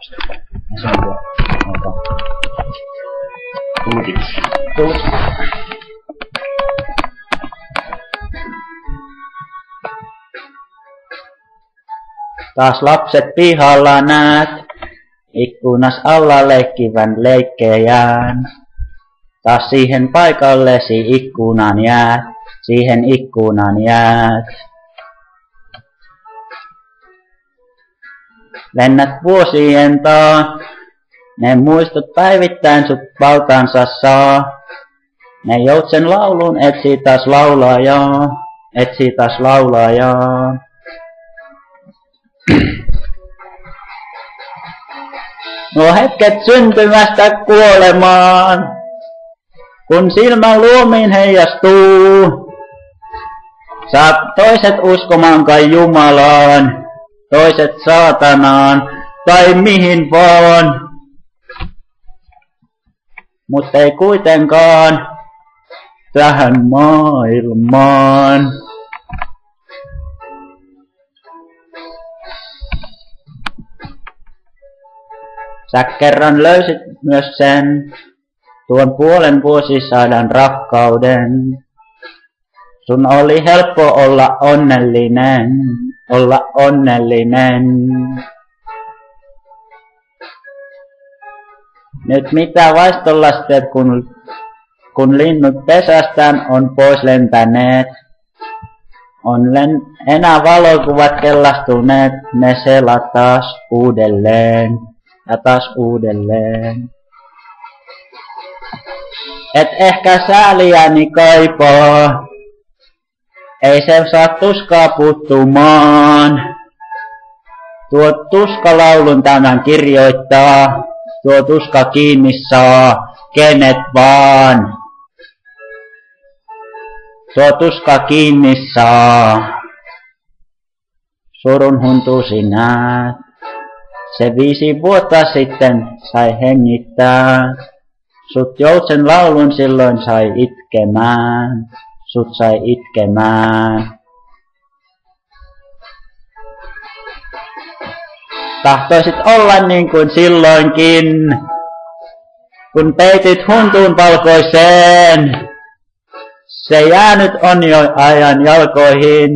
Se on tuo. Tulkits. Taas lapset pihalla näet, ikkunas alla leikkivän leikkejään. Taas siihen paikallesi ikkunan jäät, siihen ikkunan jäät. Lennät vuosien taa, ne muistot päivittäin sut valtaansa saa. Ne joutsen laulun etsii taas laulajaa, etsii taas laulajaa. Nuo hetket syntymästä kuolemaan, kun silmän luomiin heijastuu. Saat toiset uskomaan kai Jumalaan, toiset saatanaan tai mihin vaan. Mut ei kuitenkaan tähän maailmaan. Sä kerran löysit myös sen, tuon puolen vuosisadan rakkauden. Sun oli helppo olla onnellinen, olla onnellinen. Nyt mitä vaistolla teet, kun linnut pesästään on pois lentäneet? On enää valokuvat kellastuneet, ne selat taas uudelleen. Ja taas uudelleen. Et ehkä sääliäni kaipaa, ei se saa tuskaa puuttumaan. Tuo tuskalaulun tämän kirjoittaa, tuo tuska kiinni saa kenet vaan. Tuo tuska kiinni saa, surun huntusi näet. Se 5 vuotta sitten sai hengittää, sut joutsen laulun silloin sai itkemään, sut sai itkemään. Tahtoisit olla niin kuin silloinkin, kun peitit huntuun valkoiseen. Se jäänyt on jo ajan jalkoihin.